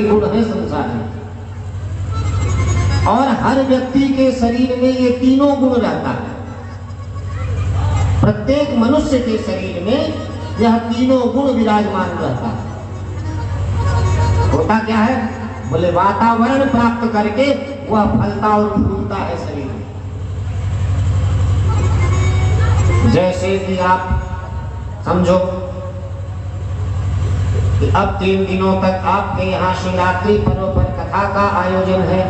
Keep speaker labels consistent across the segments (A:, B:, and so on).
A: गुण है संसार में, और हर व्यक्ति के शरीर में ये तीनों गुण रहता है। प्रत्येक मनुष्य के शरीर में यह तीनों गुण विराजमान रहता है। होता क्या है, बोले वातावरण प्राप्त करके वह फलता और फूलता है शरीर में। जैसे कि आप समझो कि अब 3 दिनों तक आपके यहाँ शिवरात्रि पर्व पर कथा का आयोजन है।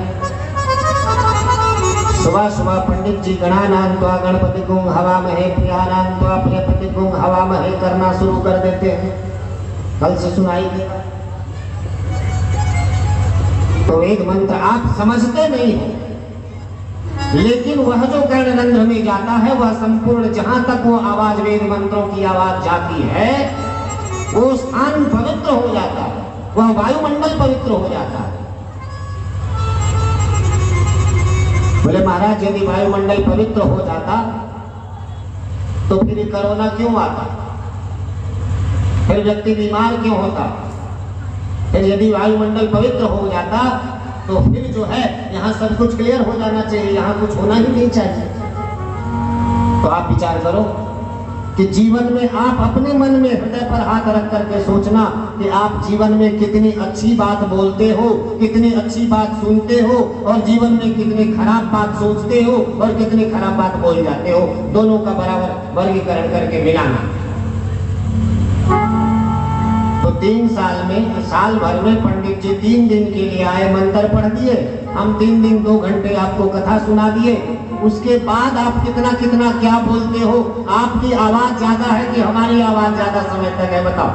A: सुबह सुबह पंडित जी गणानान्त्वा गणपति गुं हवामहे प्रियानान्त्वा प्रियपति गुं हवामहे करना शुरू कर देते हैं। कल से सुनाई देगा। तो वेद मंत्र आप समझते नहीं हो, लेकिन वह जो कर्णरंध्र में जाता है वह संपूर्ण, जहां तक वो आवाज वेद मंत्रों की आवाज जाती है वो स्थान पवित्र हो जाता है, वह वायुमंडल पवित्र हो जाता है। बोले महाराज यदि वायुमंडल पवित्र हो जाता तो फिर कोरोना क्यों आता, फिर व्यक्ति बीमार क्यों होता? फिर यदि वायुमंडल पवित्र हो जाता तो फिर जो है यहाँ सब कुछ क्लियर हो जाना चाहिए, यहाँ कुछ होना ही नहीं चाहिए। तो आप विचार करो कि जीवन में आप अपने मन में हृदय पर हाथ रख करके सोचना कि आप जीवन में कितनी अच्छी बात बोलते हो, कितनी अच्छी बात सुनते हो, और जीवन में कितनी खराब बात सोचते हो और कितनी खराब बात बोल जाते हो। दोनों का बराबर वर्गीकरण करके मिलाना। तो 3 साल भर में पंडित जी 3 दिन के लिए आए, मंत्र पढ़ दिए, हम 3 दिन 2 घंटे आपको कथा सुना दिए। उसके बाद आप कितना कितना क्या बोलते हो? आपकी आवाज ज्यादा है कि हमारी आवाज ज्यादा समय तक है, बताओ।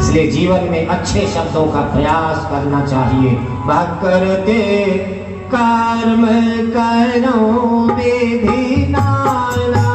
A: इसलिए जीवन में अच्छे शब्दों का प्रयास करना चाहिए। करते कर्म करो विधि नाना,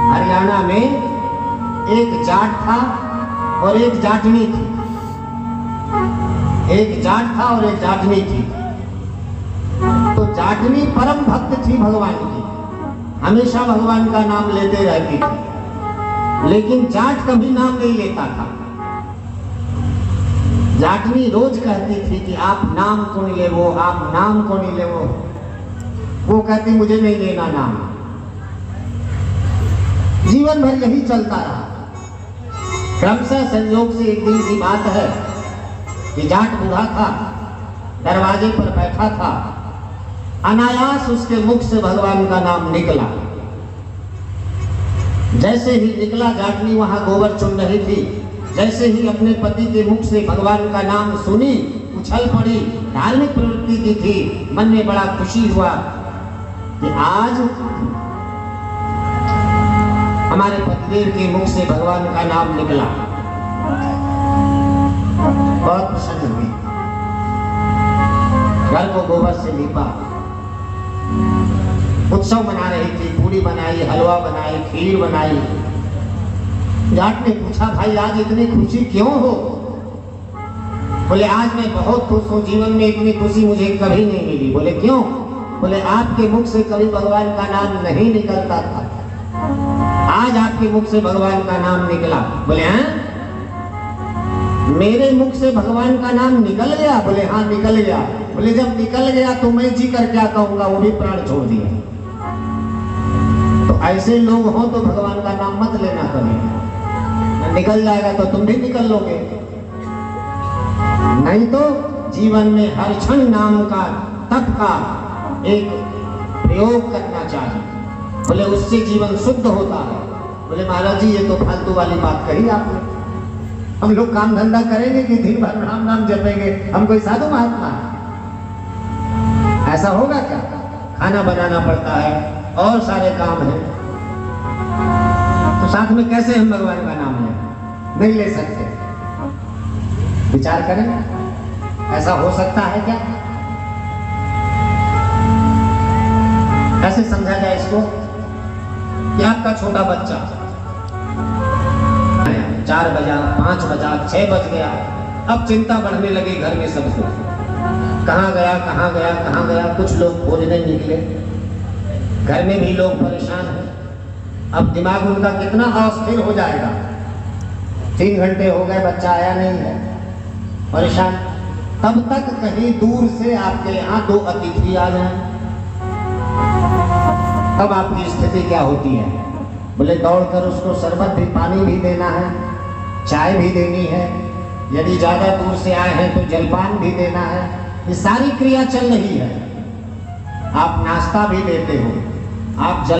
A: हरियाणा में एक जाट था और एक जाटनी थी। एक जाट था और एक जाटनी थी। तो जाटनी परम भक्त थी भगवान की, हमेशा भगवान का नाम लेते रहती थी, लेकिन जाट कभी नाम नहीं लेता था। जाटनी रोज कहती थी कि आप नाम को नहीं ले वो, आप नाम को नहीं ले वो कहती मुझे नहीं लेना नाम। जीवन भर यही चलता रहा। क्रमशः संयोग से एक दिन की बात है कि जाट बूढ़ा था, दरवाजे पर बैठा था, अनायास उसके मुख से भगवान का नाम निकला। जैसे ही निकला, जाटनी वहां गोबर चुन रही थी, जैसे ही अपने पति के मुख से भगवान का नाम सुनी, उछल पड़ी। धार्मिक प्रवृत्ति की थी, मन में बड़ा खुशी हुआ कि आज हमारे पतिदेव के मुख से भगवान का नाम निकला। बहुत प्रसन्न हुई, घर को गोबर से लीपा, उत्सव मना रही थी, पूरी बनाई, हलवा बनाई, खीर बनाई। जाट ने पूछा भाई आज इतनी खुशी क्यों हो? बोले आज मैं बहुत खुश हूँ, जीवन में इतनी खुशी मुझे कभी नहीं मिली। बोले क्यों? बोले आपके मुख से कभी भगवान का नाम नहीं निकलता था, आज आपके मुख से भगवान का नाम निकला। बोले हाँ मेरे मुख से भगवान का नाम निकल गया? बोले हाँ निकल गया। बोले जब निकल गया तो मैं जी कर क्या कहूंगा, वो भी प्राण छोड़ दिया। तो ऐसे लोग हो तो भगवान का नाम मत लेना कभी, निकल जाएगा तो तुम भी निकल लोगे। नहीं तो जीवन में हर क्षण नाम का तप का एक प्रयोग करना चाहिए। बोले उससे जीवन शुद्ध होता है। बोले महाराज जी ये तो फालतू वाली बात कही आपने, हम लोग काम धंधा करेंगे कि दिन भर राम नाम जपेंगे, हम कोई साधु महात्मा है? ऐसा होगा क्या? खाना बनाना पड़ता है और सारे काम हैं, तो साथ में कैसे हम भगवान का नाम लें? नहीं ले सकते। विचार करें, ऐसा हो सकता है क्या? कैसे समझा जाए इसको कि आपका छोटा बच्चा 4 बजा, 5 बजा, 6 बज गया, अब चिंता बढ़ने लगी घर में सबको, कहाँ गया कहाँ गया कहाँ गया। कुछ लोग खोजने निकले, घर में भी लोग परेशान हैं। अब दिमाग उनका कितना अस्थिर हो जाएगा। 3 घंटे हो गए बच्चा आया नहीं है, परेशान। तब तक कहीं दूर से आपके यहाँ 2 अतिथि आ जाए, तब आपकी स्थिति क्या होती है? बोले दौड़कर उसको शरबत भी, पानी भी देना है, चाय भी देनी है, यदि ज्यादा दूर से आए हैं तो जलपान भी देना है। ये सारी क्रिया चल रही है। आप नाश्ता भी देते हो, आप